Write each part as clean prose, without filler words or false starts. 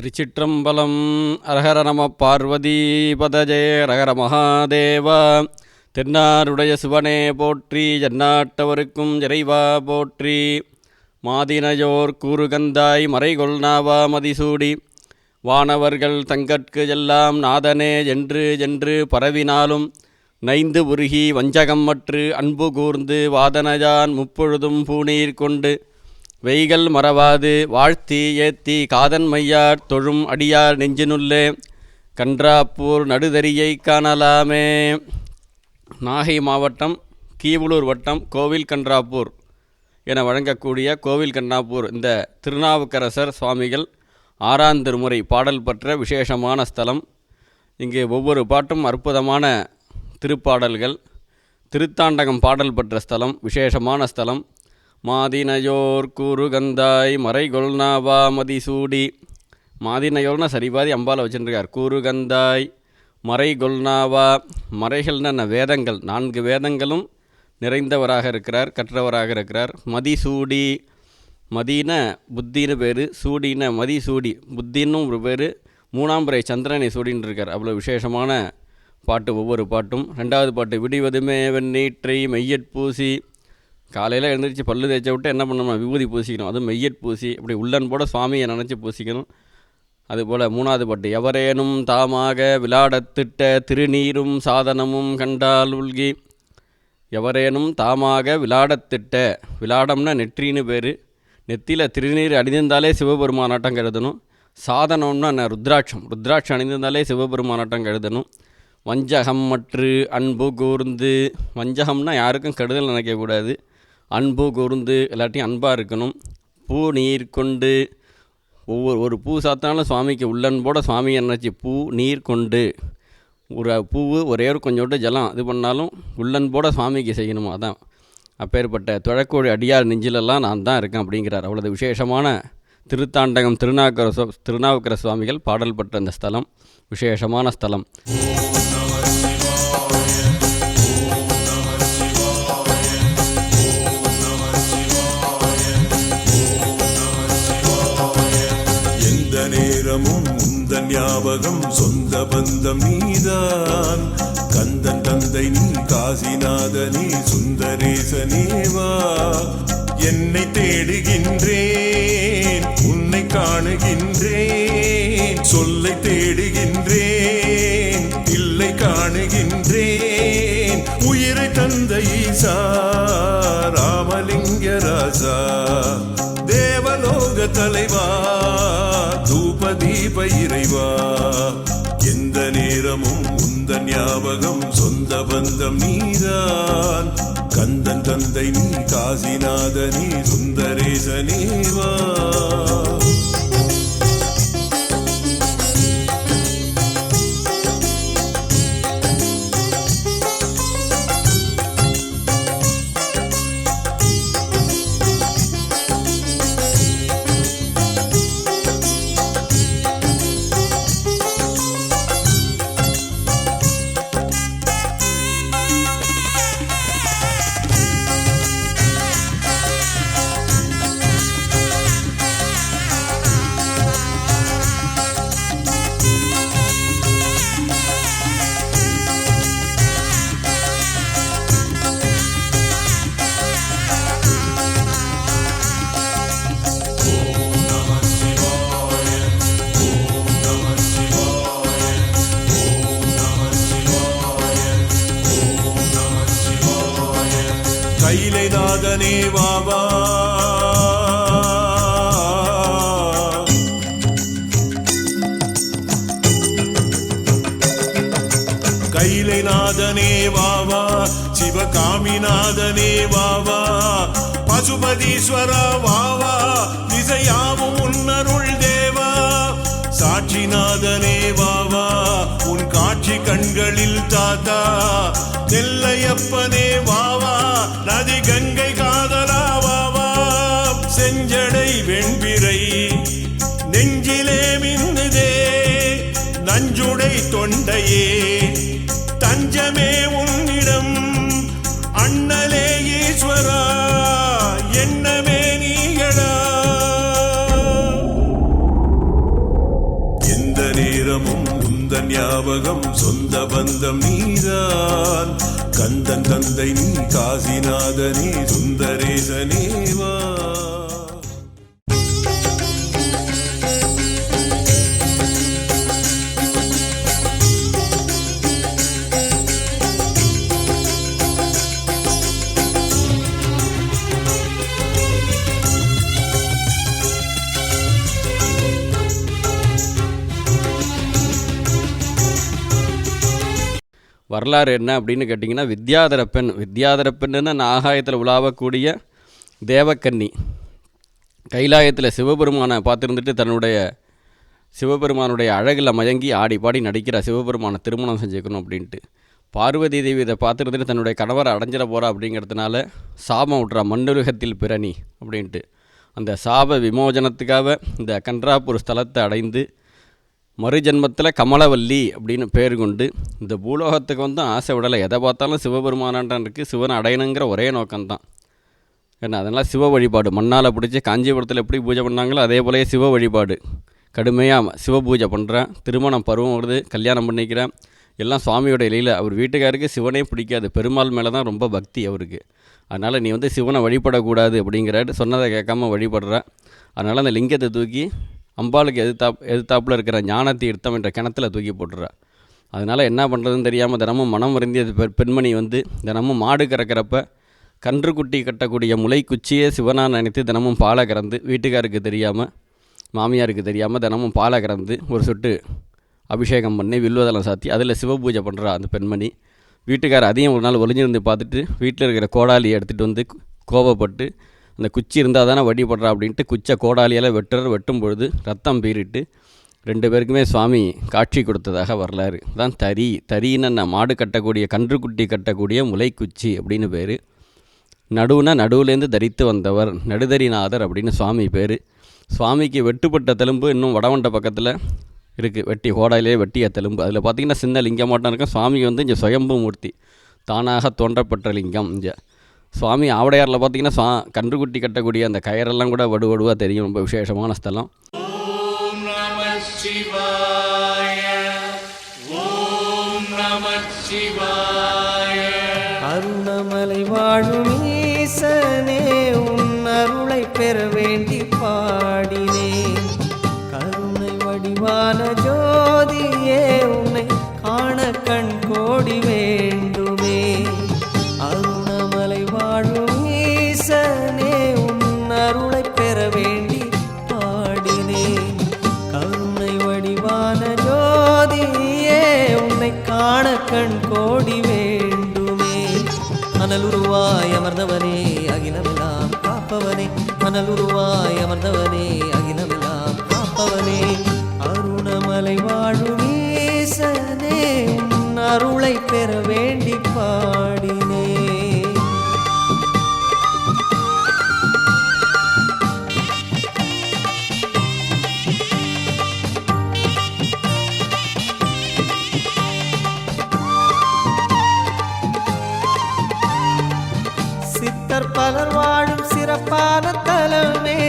திருச்சிற்றம்பலம். அரஹர நம பார்வதீபதஜே ரகர மகாதேவா. தென்னாருடைய சிவனே போற்றி, ஜன்னாட்டவருக்கும் இறைவா போற்றி. மாதினையோர் கூறுகந்தாய் மறைகொள்நாவா மதிசூடி, வானவர்கள் தங்கட்கு எல்லாம் நாதனே என்று என்று பரவினாலும் நைந்து உருகி வஞ்சகம் மற்று அன்பு கூர்ந்து வாதனையான் முப்பொழுதும் பூநீர் கொண்டு வெய்கள் மறவாது வாழ்த்தி ஏத்தி காதன் மையார் தொழும் அடியார் நெஞ்சினுள்ளே கன்றாப்பூர் நடுதறியை காணலாமே. நாகை மாவட்டம் கீவளூர் வட்டம் கோவில் கன்றாப்பூர் என வழங்கக்கூடிய கோவில் கன்றாப்பூர் இந்த திருநாவுக்கரசர் சுவாமிகள் 6ஆம் திருமுறை பாடல் பெற்ற விசேஷமான ஸ்தலம். இங்கே ஒவ்வொரு பாட்டும் அற்புதமான திருப்பாடல்கள். திருத்தாண்டகம் பாடல் பெற்ற ஸ்தலம், விசேஷமான ஸ்தலம். மாதினையோர் கூறுகந்தாய் மறைகொள்நாவா மதிசூடி. மாதினையோர்னா சரிபாதி அம்பாவில் வச்சுருக்கார். கூறுகந்தாய் மறைகொள்நாவா, மறைகள்னா வேதங்கள், 4 வேதங்களும் நிறைந்தவராக இருக்கிறார், கற்றவராக இருக்கிறார். மதிசூடி, மதின புத்தின்னு பேர், சூடின மதிசூடி, புத்தின்னும் ஒரு பேர். 3ஆம் பிறை சந்திரனை சூடின்னு இருக்கார். அவ்வளோ விசேஷமான பாட்டு ஒவ்வொரு பாட்டும். 2வது பாட்டு விடிவதுமே வெண்ணீற்றை மெய்யற்பூசி. காலையில் எழுந்திரிச்சு பல்லு தேய்ச்ச விட்டு என்ன பண்ணணும், விபூதி பூசிக்கணும். அதுவும் மெய்யட் பூசி, அப்படி உள்ளன் போட சுவாமியை நினச்சி பூசிக்கணும். அதுபோல் 3வது பாட்டு எவரேனும் தாமாக விளாடத்திட்ட திருநீரும் சாதனமும் கண்டால் உள்கி. எவரேனும் தாமாக விளாடத்திட்ட, விளாடம்னா நெற்றின்னு பேர். நெத்தியில் திருநீர் அணிந்திருந்தாலே சிவபெருமானாட்டம் கருதணும். சாதனம்னா ருத்ராட்சம், ருத்ராட்சம் அணிந்திருந்தாலே சிவபெருமானாட்டம் கருதணும். வஞ்சகம் மற்று அன்பு கூர்ந்து, வஞ்சகம்னா யாருக்கும் கெடுதல் நினைக்கக்கூடாது. அன்பு கூர்ந்து, எல்லாத்தையும் அன்பாக இருக்கணும். பூ நீர் கொண்டு, ஒரு பூ சாத்தினாலும் சுவாமிக்கு உள்ளன்போட சுவாமியை நினச்சி பூ நீர் கொண்டு, ஒரு பூவு ஒரே ஒரு கொஞ்சோண்டு ஜலம் இது பண்ணாலும் உள்ளன்போட சுவாமிக்கு செய்யணுமா. அதான் அப்பேற்பட்ட தொழக்கோழி அடியார் நெஞ்சிலெல்லாம் நான் தான் இருக்கேன் அப்படிங்கிறார். அவ்வளவு விசேஷமான திருத்தாண்டகம் திருநாவுக்கர சுவாமிகள் பாடல் பெற்ற அந்த ஸ்தலம், விசேஷமான ஸ்தலம். ஞாபகம் சொந்த பந்தம் நீதான், கந்தன் தந்தை நீ காசிநாதனே சுந்தரேசனேவா. என்னை தேடுகின்றேன், உன்னை காணுகின்றேன், சொல்லை தேடுகின்றேன், இல்லை காணுகின்றேன். உயிரை தந்த ஈசா ராமலிங்க ராசா, தேவலோக தலைவா, தூபதீப இறைவா. எந்த நேரமும் உந்தன் ஞாபகம் சொந்த பந்தம் நீதான், கந்தன் தந்தை நீ காசிநாதனே சுந்தரேசனேவா. கைலைநாதனே வாவா, கைலைநாதனே வாவா, சிவகாமிநாதனே வாவா, பசுபதீஸ்வர வாவா, திசையாவும் உன்னருள் தேவா. சாட்சிநாதனே வாவா, உன் காட்சி கண்களில் தாத்தா. நெல்லையப்பனே வாவா, நதி கங்கை காதலா வாவா. செஞ்சடை வெண்பிறை நெஞ்சிலே மின்னுதே, நஞ்சுடை தொண்டையே தஞ்சமே உன்னிடம். அண்ணலே ஈஸ்வரா, எண்ணமே நீ ஞாபகம் சொந்த பந்தம் நீதான். கந்தன் தந்தை நீ காசிநாதனே சுந்தரேசனேவா. வரலாறு என்ன அப்படின்னு கேட்டிங்கன்னா, வித்யாதர பெண்ணுன்னு ஆகாயத்தில் உலாவக்கூடிய தேவக்கன்னி கைலாயத்தில் சிவபெருமானை பார்த்துருந்துட்டு தன்னுடைய சிவபெருமானுடைய அழகில் மயங்கி ஆடி பாடி நடிக்கிற சிவபெருமானை திருமணம் செஞ்சுக்கணும் அப்படின்ட்டு. பார்வதி தேவி இதை பார்த்துருந்துட்டு தன்னுடைய கணவரை அடைஞ்சிட போகிறா அப்படிங்கிறதுனால சாபம் விட்றா, மண்ணுலகத்தில் பிறனி அப்படின்ட்டு. அந்த சாப விமோசனத்துக்காக இந்த கன்றாப்பூர் ஸ்தலத்தை அடைந்து மறுஜென்மத்தில் கமலவல்லி அப்படின்னு பேர் கொண்டு இந்த பூலோகத்துக்கு வந்து ஆசை விடலை. எதை பார்த்தாலும் சிவபெருமானான்டான் இருக்குது, சிவனை அடையணுங்கிற ஒரே நோக்கம்தான். ஏன்னா அதனால் சிவ வழிபாடு மண்ணால் பிடிச்சி காஞ்சிபுரத்தில் எப்படி பூஜை பண்ணாங்களோ அதே போலயே சிவ வழிபாடு கடுமையாக சிவ பூஜை பண்ணுறேன். திருமணம் பருவம் வருது, கல்யாணம் பண்ணிக்கிறேன், எல்லாம் சுவாமியோட இலையில். அவர் வீட்டுக்காருக்கு சிவனே பிடிக்காது, பெருமாள் மேலே தான் ரொம்ப பக்தி அவருக்கு. அதனால் நீ வந்து சிவனை வழிபடக்கூடாது அப்படிங்கிறாரு. சொன்னதை கேட்காம வழிபடுற. அதனால் அந்த லிங்கத்தை தூக்கி அம்பாளுக்கு எதிர்த்தாப்பில் இருக்கிற ஞான தீர்த்தம் என்ற கிணத்துல தூக்கி போட்டுறா. அதனால் என்ன பண்ணுறதுன்னு தெரியாமல் தினமும் மனம் வருந்திய பெண்மணி வந்து தினமும் மாடு கறக்கிறப்ப கன்றுக்குட்டி கட்டக்கூடிய முளைக்குச்சியே சிவனாக நினைத்து தினமும் பாலை கறந்து, வீட்டுக்காருக்கு தெரியாமல் மாமியாருக்கு தெரியாமல் தினமும் பாலை கறந்து ஒரு சொட்டு அபிஷேகம் பண்ணி வில்வதெல்லாம் சாத்தி அதில் சிவபூஜை பண்ணுறா அந்த பெண்மணி. வீட்டுக்காரர் அதையும் ஒரு நாள் ஒளிஞ்சிருந்து பார்த்துட்டு வீட்டில் இருக்கிற கோடாலியை எடுத்துகிட்டு வந்து கோபப்பட்டு, அந்த குச்சி இருந்தால் தானே வழிபடுறா அப்படின்ட்டு குச்சை கோடாலியால் வெட்டும் பொழுது ரத்தம் பீறிட்டு 2 பேருக்குமே சுவாமி காட்சி கொடுத்ததாக வரலாறு. தான் தரின்னு மாடு கட்டக்கூடிய கன்றுக்குட்டி கட்டக்கூடிய முளைக்குச்சி அப்படின்னு பேர். நடுவுலேருந்து தரித்து வந்தவர் நடுதரிநாதர் அப்படின்னு சுவாமி பேர். சுவாமிக்கு வெட்டுப்பட்ட தெலும்பு இன்னும் வடவண்ட பக்கத்தில் இருக்குது, கோடாயிலே வெட்டிய தெலும்பு. அதில் பார்த்திங்கன்னா சின்ன லிங்கம் மட்டும் இருக்கும். சுவாமி வந்து இங்கே சுயம்பு மூர்த்தி, தானாக தோன்றப்பட்ட லிங்கம். இங்கே சுவாமி ஆவடையாரில் பார்த்திங்கன்னா கன்றுக்குட்டி கட்டக்கூடிய அந்த கயரெல்லாம் கூட வடுவடுவாக தெரியும். ரொம்ப விசேஷமான ஸ்தலம். ஓம் நமः சிவாய, ஓம் நமः சிவாய. அருணமலை வாழும் ஈசனே, உன் அருளை பெற வேண்டி பாடினேன். கருணை வடிவான ஜோதியே, உன்னை காண கண் கோடி வேண்டுமே. அருணமலை வாழும் ஈசனே, உன் அருளை பெற வேண்டி பாடினேன். கருணை வடிவான ஜோதியே, உன்னை காண கண் கோடி வேண்டுமே. அனலுருவாய் அமர்ந்தவனே, அகிலமெல்லாம் காப்பவனே. அனலுருவாய் அமர்ந்தவனே, அகிலமெல்லாம் காப்பவனே. அருணமலை வாழும் ஈசனே, உன் அருளை பெற வேண்டி பாடினே. சித்தர் பலர் வாழும் சிறப்பான தலமே,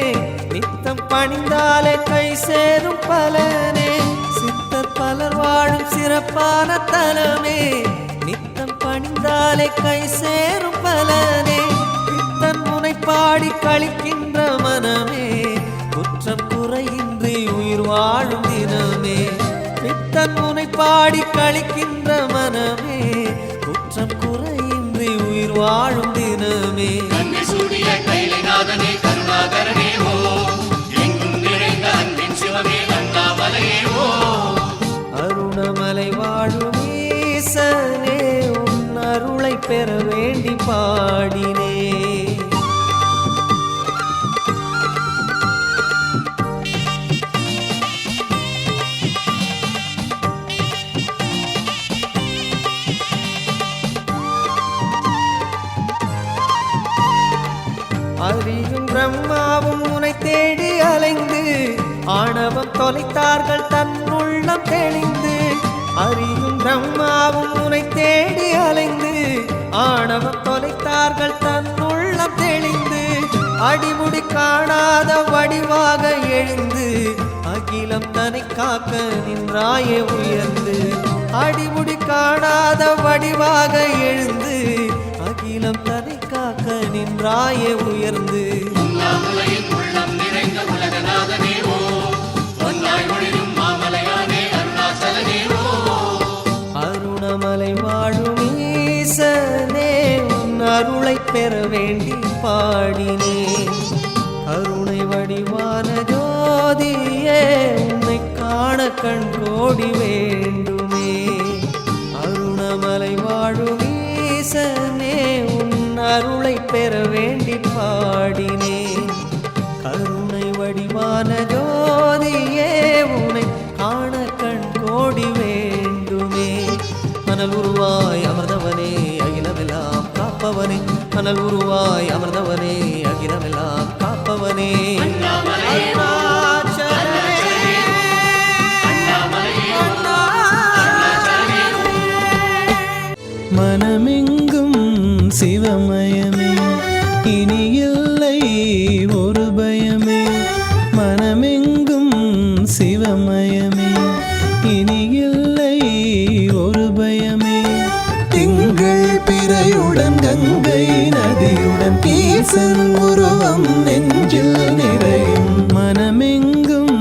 நித்தம் பணிந்தாலே கை சேரும் பலனே. சித்தர் பலர் வாழும் சிறப்பான தலமே, நித்தம் பணிந்தாலே கை சேரும் பலனே. பித்தன் முனை பாடி கழிக்கின்ற மனமே, குற்றம் குறையின்றி உயிர் வாழும் தினமே. பித்தன் முனை பாடி கழிக்கின்ற மனமே, குற்றம் குறையின்றி உயிர் வாழும் தினமே. கங்கை சூடிய கைலைநாதனே, கருணாகரனே ஓ, எங்கும் நிறைந்த அன்பின் சிவமே அண்ணாமலையே ஓ. அருணமலை வாழும் ஈசனே, உன் அருளை பெற வேண்டி பாடினே. அறியும் பிரம்மாவும் உனை தேடி அலைந்து, ஆணவம் தொலைத்தார்கள் தன்னுள்ளம் தெளிந்து. அறியும் பிரம்மாவும் உனை தேடி அலைந்து, ஆணவம் தொலைத்தார்கள் தன்னுள்ளம் தெளிந்து. அடிமுடி காணாத வடிவாக எழுந்து, அகிலம் தனை காக்க நின்றாயே உயர்ந்து அடிமுடி காணாத வடிவாக எழுந்து அகிலம் தனை காக்க நின்றாயே உயர்ந்து உண்ணாமுலையின் உள்ளம் நிறைந்த உலகநாதனேவோ ஒன்றாய் ஒளிரும் மாமலையானே அருணாச்சலனேவோ அருணமலை வாழும் ஈசனே உன் அருளை பெற வேண்டி பாடினேன் கருணை வடிவான ஜோதியே உன்னை காண கண் கோடி வேண்டுமே அருணமலை வாழும் ஈசனே உன் அருளை பெற வேண்டி பாடினேன் கருணை வடிவான ஜோதியே உன்னை காண கண் கோடி வேண்டுமே மணல் உருவாய் அமர்ந்தவனே அகிலமெல்லாம் காப்பவனே மணல் உருவாய் அமர்ந்தவனே அகிலமெல்லாம் காப்பவனே மனமெங்கும் சிவமயமே இனி இல்லை ஒரு பயமே மனமெங்கும் சிவமயமே இனி இல்லை ஒரு பயமே திங்கள் பிறையுடன் கங்கை நதியுடன் ஈசன் உருவம் நெஞ்சில் நிறையும் மனமெங்கும்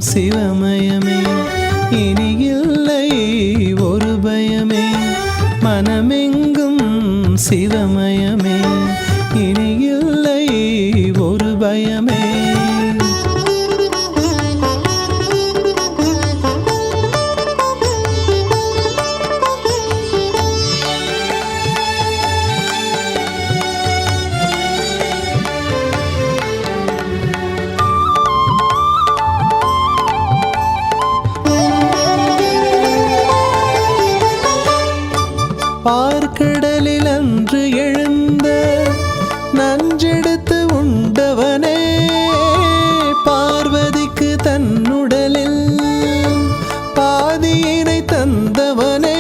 சிவமயமே இனி இல்லை ஒரு பயமே மனமெங்கும் சிவமயமே இனி இல்லை ஒரு பயமே பார்க்கடலில் அன்று எழுந்த நஞ்செடுத்து உண்டவனே பார்வதிக்கு தன்னுடலில் பாதியினை தந்தவனே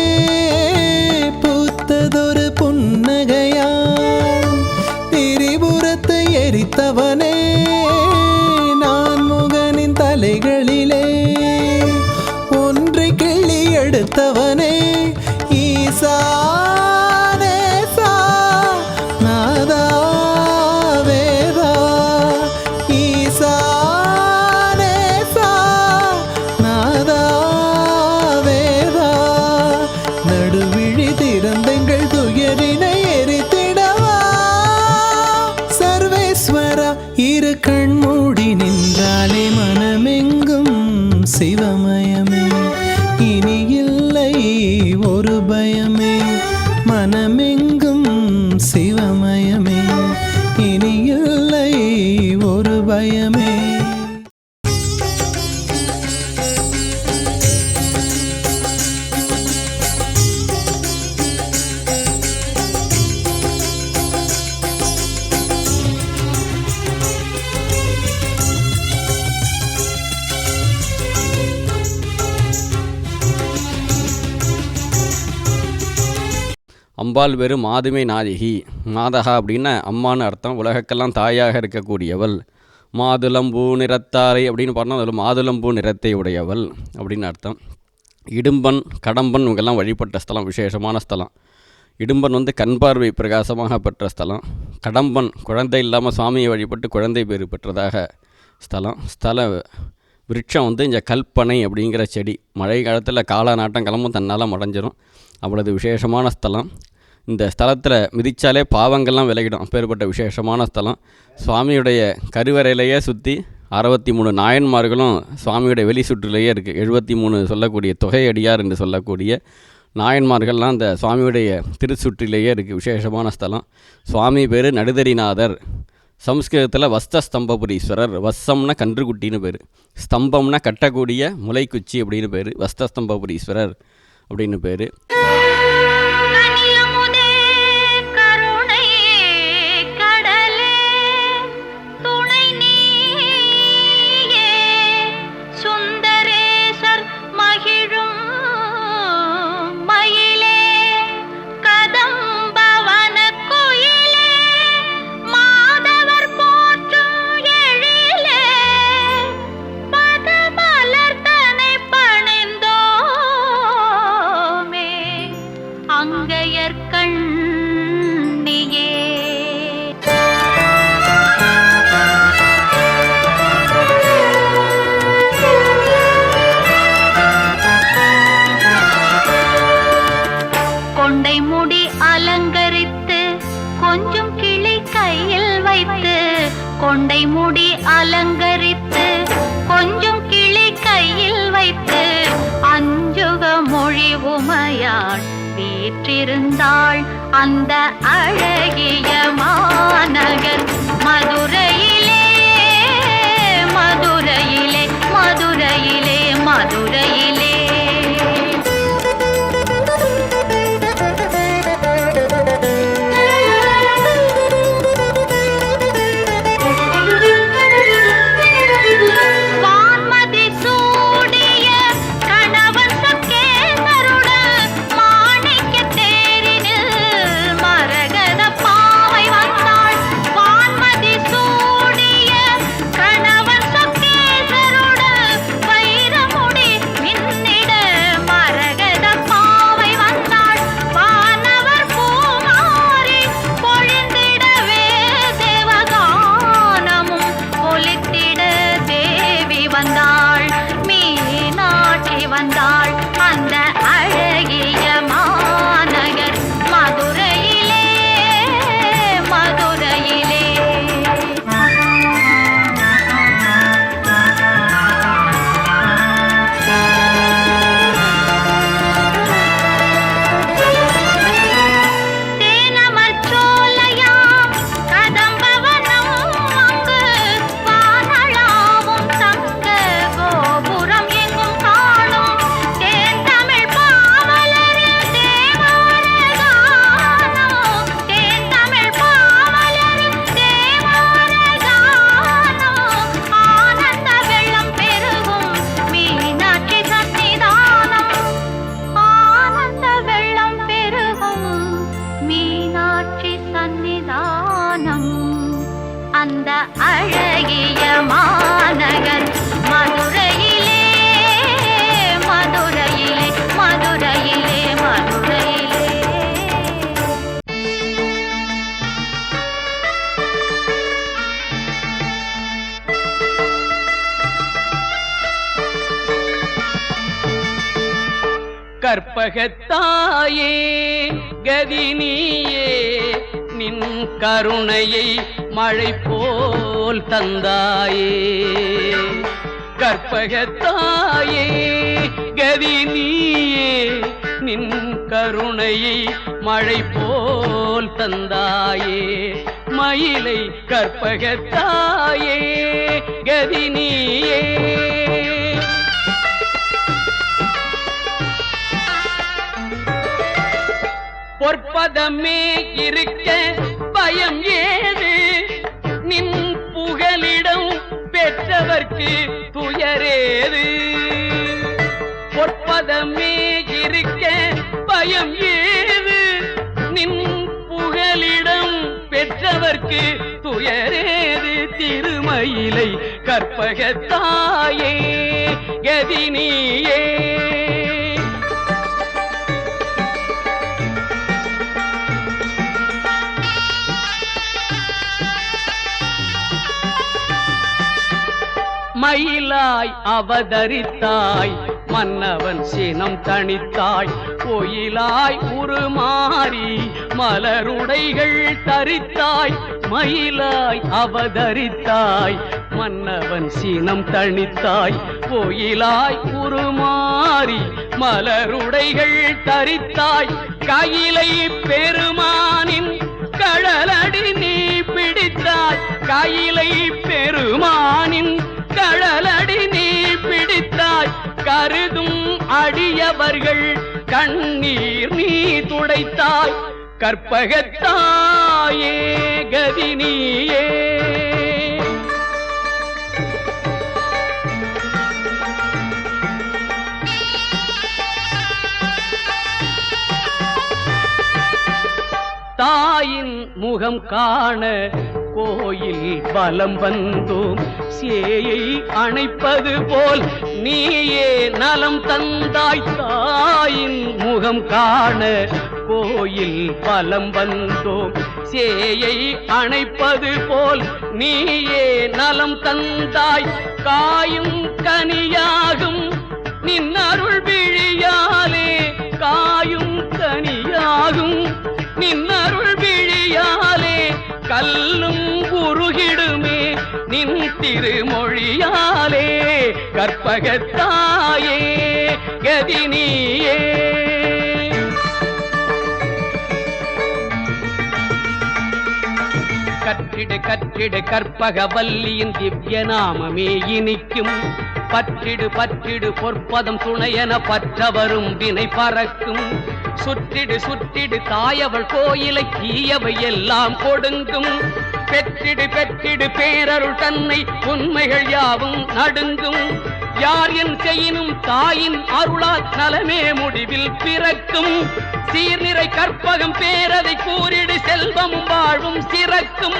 பூத்ததொரு புன்னகையால் திரிபுரத்தை எரித்தவனே நான் முகனின் தலைகளிலே ஒன்றை கிள்ளி எடுத்தவனே ஈசா இரு கண் மூடி நின்றாலே மனமெங்கும் சிவமயமே இனி இல்லை ஒரு பயமே மனமெங்கும் சிவமயமே இனி இல்லை ஒரு பயமே அம்பாள் வெறும் மாதுமை நாயகி மாதகா அப்படின்னு அம்மானு அர்த்தம் உலகக்கெல்லாம் தாயாக இருக்கக்கூடியவள் மாதுளம்பூ நிறத்தாரை அப்படின்னு பார்த்தோம் அதில் மாதுளம்பூ நிறத்தை உடையவள் அப்படின்னு அர்த்தம் இடும்பன் கடம்பன் இவங்கெல்லாம் வழிபட்ட ஸ்தலம் விசேஷமான ஸ்தலம் இடும்பன் வந்து கண் பார்வை பிரகாசமாக பெற்ற ஸ்தலம் கடம்பன் குழந்தை இல்லாமல் சுவாமியை வழிபட்டு குழந்தை பேறு பெற்றதாக ஸ்தல விருட்சம் வந்து இந்த கல்பனை அப்படிங்கிற செடி மழை காலத்தில் கால நாட்டம் கிளம்பும் தன்னால் மடைஞ்சிரும் அவ்வளவு விசேஷமான ஸ்தலம் இந்த ஸ்தலத்தில் மிதித்தாலே பாவங்கள்லாம் விலகிடும் அப்பேற்பட்ட விசேஷமான ஸ்தலம் சுவாமியுடைய கருவறையிலேயே சுற்றி 63 நாயன்மார்களும் சுவாமியுடைய வெளி சுற்றிலேயே இருக்குது 73 சொல்லக்கூடிய தொகையடியார் என்று சொல்லக்கூடிய நாயன்மார்கள்லாம் அந்த சுவாமியுடைய திருச்சுற்றிலேயே இருக்குது விசேஷமான ஸ்தலம் சுவாமி பேர் நடுதரிநாதர் சம்ஸ்கிருதத்தில் வஸ்தஸ்தம்பபுரீஸ்வரர் வஸ்ஸம்னா கன்றுக்குட்டின்னு பேர் ஸ்தம்பம்னா கட்டக்கூடிய முளைக்குச்சி அப்படின்னு பேர் வஸ்தஸ்தம்பபுரீஸ்வரர் அப்படின்னு பேர் மாதவர் போற்றும் எழிலே பதமல அலங்கரித்து கொஞ்சம் கிளி கையில் வைத்து அஞ்சுக மொழி உமையாள் வீற்றிருந்தாள் அந்த அழகிய மாநகர் மதுரையிலே மதுரையிலே மதுரையிலே மதுரையிலே. அந்த அழகிய மாநகர் மதுரையிலே மதுரையிலே மதுரையிலே மதுரையிலே. கற்பகத்தாயே கதினியே நின் கருணையை மழை போல் தந்தாயே. கற்பகத்தாயே கதினியே நின் கருணையை மழை போல் தந்தாயே. மயிலை கற்பகத்தாயே கதினியே. பொற்பதமே இருக்க பயம் ஏது நின் புகலிடம் பெற்றவர்க்கு துயரேது. பொற்பதமே இருக்க பயம் ஏது நின் புகலிடம் பெற்றவர்க்கு துயரேது. திருமயிலை கற்பகத்தாயே கதினியே. மயிலாய் அவதரித்தாய் மன்னவன் சினம் தணித்தாய். கோயிலாய் உருமாறி மலருடைகள் தரித்தாய். மயிலாய் அவதரித்தாய் மன்னவன் சினம் தணித்தாய். கோயிலாய் உருமாறி மலருடைகள் தரித்தாய். கையிலை பெருமானின் கடலடி நீ பிடித்தாய். கையிலை பெருமானின் கடலடி நீ பிடித்தாய். கருதும் அடியவர்கள் கண்ணீர் நீ துடைத்தாய். கற்பகத்தாயே கதினியே. தாயின் முகம் காண கோயில் பலம் வந்தோம். சேயை அணைப்பது போல் நீயே நலம் தந்தாய். தாயின் முகம் காண கோயில் பலம் வந்தோம். சேயை அணைப்பது போல் நீயே நலம் தந்தாய். காயும் கனியாகும் நின் அருள் விழியாலே. காயும் கனியாகும் நின் அருள் விழியாலே. கல்லும் உருகிடுமே நின் திருமொழியாலே கற்பகத்தாயே கதினியே. கற்றிடு கற்றிடு கற்பகவல்லியின் திவ்ய நாமமே இனிக்கும். பற்றிடு பற்றிடு பொற்பதம் துணையென பற்றவரும் வினை பறக்கும். சுற்றிடு சுற்றிடு தாயவள் கோயிலை தீயவை எல்லாம் கொடுங்கும். பெற்றிடு பெற்றிடு பேரருள் தன்னை உண்மைகள் யாவும் நடுங்கும். யார் என் செய்யினும் தாயின் அருளால் நலமே முடிவில் பிறக்கும். சீர்நிறை கற்பகம் பேரதை கூறிடு செல்வமும் வாழ்வும் சிறக்கும்.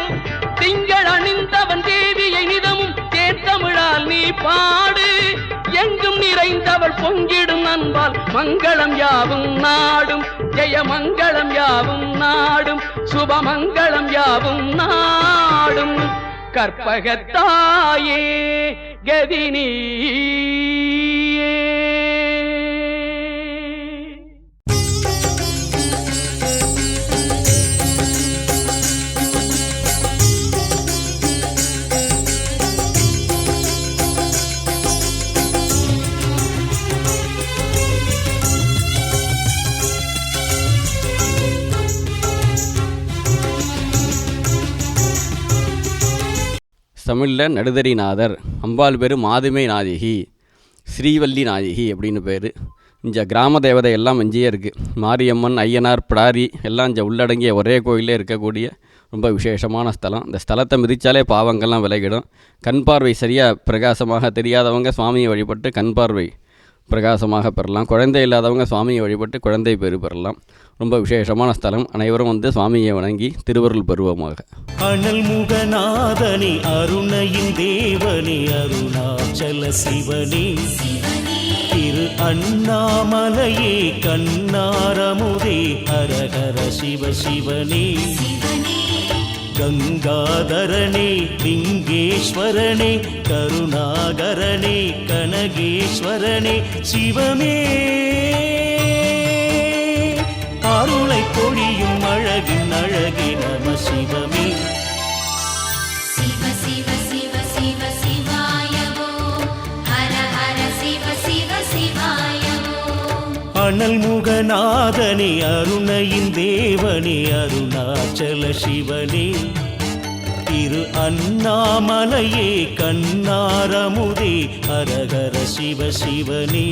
திங்கள் அணிந்தவன் தேவியை நிதமும் தேர்த்தமிழால் நீ பாடு. எங்கும் நிறைந்தவள் பொங்கிடும் அன்பால் மங்களம் யாவும் நாடும். ஜெய மங்களம் யாவும் நாடும். சுபமங்களம் யாவும் நாடும். கற்பகத்தாயே கதினியே. தமிழில் நடுதரிநாதர், அம்பாள் பேர் மாதுமை நாயகி, ஸ்ரீவல்லி நாயகி அப்படின்னு பேர். இங்கே கிராம தேவதை எல்லாம் இங்கேயே இருக்குது. மாரியம்மன், ஐயனார், பிடாரி எல்லாம் இங்கே உள்ளடங்கிய ஒரே கோயிலே இருக்கக்கூடிய ரொம்ப விசேஷமான ஸ்தலம். இந்த ஸ்தலத்தை மிதித்தாலே பாவங்கள்லாம் விலகிடும். கண் பார்வை சரியாக பிரகாசமாக தெரியாதவங்க சுவாமியை வழிபட்டு கண் பார்வை பிரகாசமாக பெறலாம். குழந்தை இல்லாதவங்க சுவாமியை வழிபட்டு குழந்தை பேறு பெறலாம். ரொம்ப விசேஷமான ஸ்தலம். அனைவரும் வந்து சுவாமியை வணங்கி திருவருள் பெறுவோமாக. அனல் முகநாதனே அருணையின் தேவனே அருணாச்சல சிவனே திரு அண்ணாமலையே கண்ணாரமுதே ஹரஹர சிவ சிவனே கங்காதரனே லிங்கேஸ்வரனே கருணாகரனே கனகேஸ்வரனே சிவமே அருளை பொழியும் அழகின் அழகே நம சிவமே. சிவ சிவ சிவ சிவ சிவாயவோ ஹர ஹர சிவ சிவ சிவாயவோ. அனல் முகநாதனே அருணையின் தேவனே அருணாச்சல சிவனே திரு அண்ணாமலையே கண்ணாரமுதே ஹரஹர சிவ சிவனே.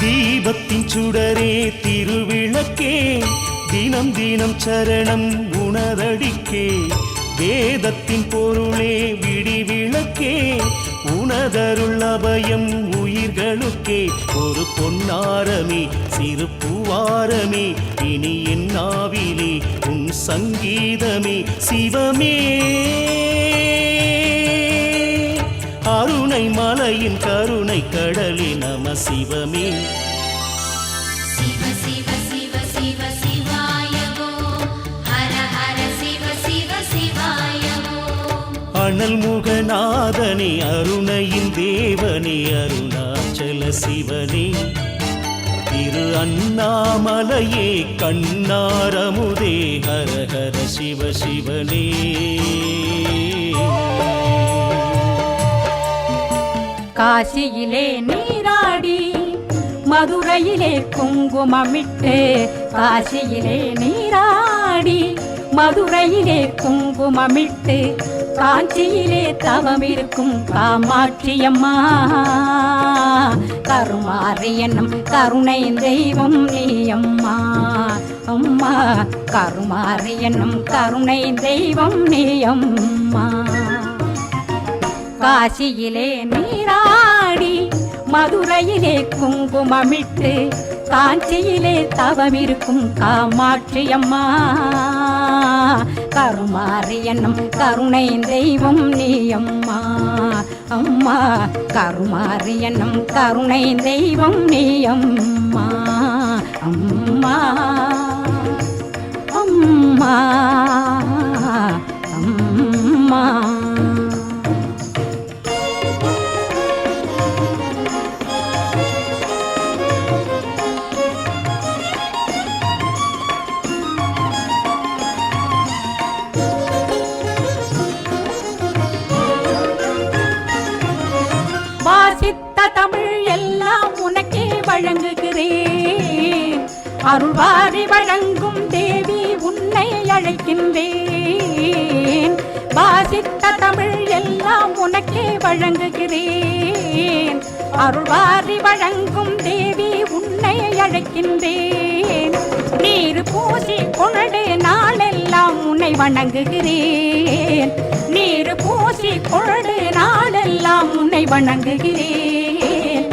தீபத்தின் சுடரே திருவிளக்கே தினம் தினம் சரணம் உணரடிக்கே. வேதத்தின் பொருளே விடிவிளக்கே உணதருள் அபயம் உயிர்களுக்கே. ஒரு பொன்னாரமே சிறு பூவாரமே இனி என் நாவிலே உன் சங்கீதமே சிவமே. அருணை மலையின் கருணை கடலே நம சிவமே. சிவ சிவ சிவ சிவ சிவாயவோ ஹர ஹர சிவ சிவ சிவாயவோ. அனல் முகநாதனே அருணையின் தேவனே அருணாச்சல சிவனே திரு அண்ணாமலையே கண்ணாரமுதே ஹரஹர சிவ சிவனே. காசியிலே நீராடி மதுரையிலே குங்குமமிட்டு. காசியிலே நீராடி மதுரையிலே குங்குமமிட்டு. காஞ்சியிலே தவம் இருக்கும் காமாட்சியம்மா. கருமாரி என்னும் கருணை தெய்வம் நீயம்மா. அம்மா கருமாரி என்னும் கருணை தெய்வம் நீயம்மா. காசியிலே நீராடி மதுரையிலே குங்குமமிட்டு. காஞ்சியிலே தவமிருக்கும் காமாட்சி அம்மா கருமாரி என்னும் கருணை தெய்வம் நீ அம்மா அம்மா கருமாரி என்னும் கருணை தெய்வம் நீ அம்மா அம்மா அம்மா அம்மா வாசித்த தமிழ் எல்லாம் உனக்கே வழங்குகிறேன் அருள்வாரி வழங்கும் தேவி உன்னை அழைக்கின்றேன் வாசித்த தமிழ் எல்லாம் உனக்கே வழங்குகிறேன் அருள்வாரி வழங்கும் தேவி உன்னை அழைக்கின்றேன் நீர் பூசி கொண்டு நாளெல்லாம் உன்னை வணங்குகிறேன் நீர் பூசி கொண்டு நாளெல்லாம் உன்னை வணங்குகிறேன்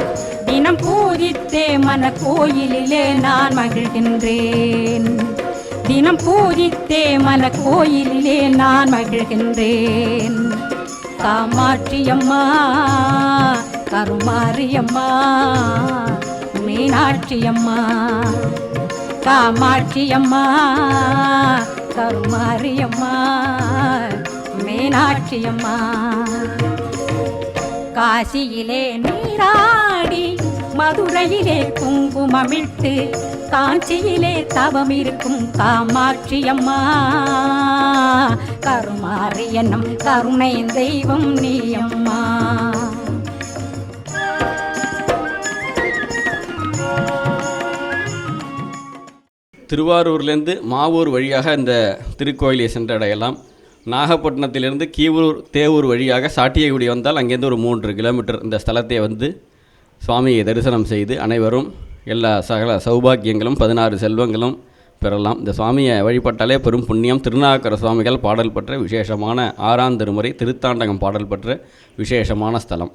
தினம் பூஜித்தே மன கோயிலிலே நான் மகிழ்கின்றேன் தினம் பூஜித்தே மன கோயிலிலே நான் மகிழ்கின்றேன் காமாட்சி அம்மா கருமாரி அம்மா மீனாட்சி அம்மா காமாட்சி அம்மா கருமாரி அம்மா மீனாட்சி அம்மா காசியிலே நீராடி மதுரையிலே குங்குமமிட்டு காஞ்சியிலே தவமிருக்கும் காமாட்சி அம்மா கருமாரி என்னும் கருணை தெய்வம் நீ அம்மா திருவாரூர்லேருந்து மாவூர் வழியாக இந்த திருக்கோயிலை சென்றடையலாம். நாகப்பட்டினத்திலிருந்து கீவூர் தேவூர் வழியாக சாட்டியகுடி வந்தால் அங்கேருந்து ஒரு 3 கிலோமீட்டர் இந்த ஸ்தலத்தை வந்து சுவாமியை தரிசனம் செய்து அனைவரும் எல்லா சகல சௌபாக்கியங்களும் 16 செல்வங்களும் பெறலாம். இந்த சுவாமியை வழிபட்டாலே பெரும் புண்ணியம். திருநாவுக்கர சுவாமிகள் பாடல் பெற்ற விசேஷமான 6ஆம் திருமுறை திருத்தாண்டகம் பாடல் பெற்ற விசேஷமான ஸ்தலம்.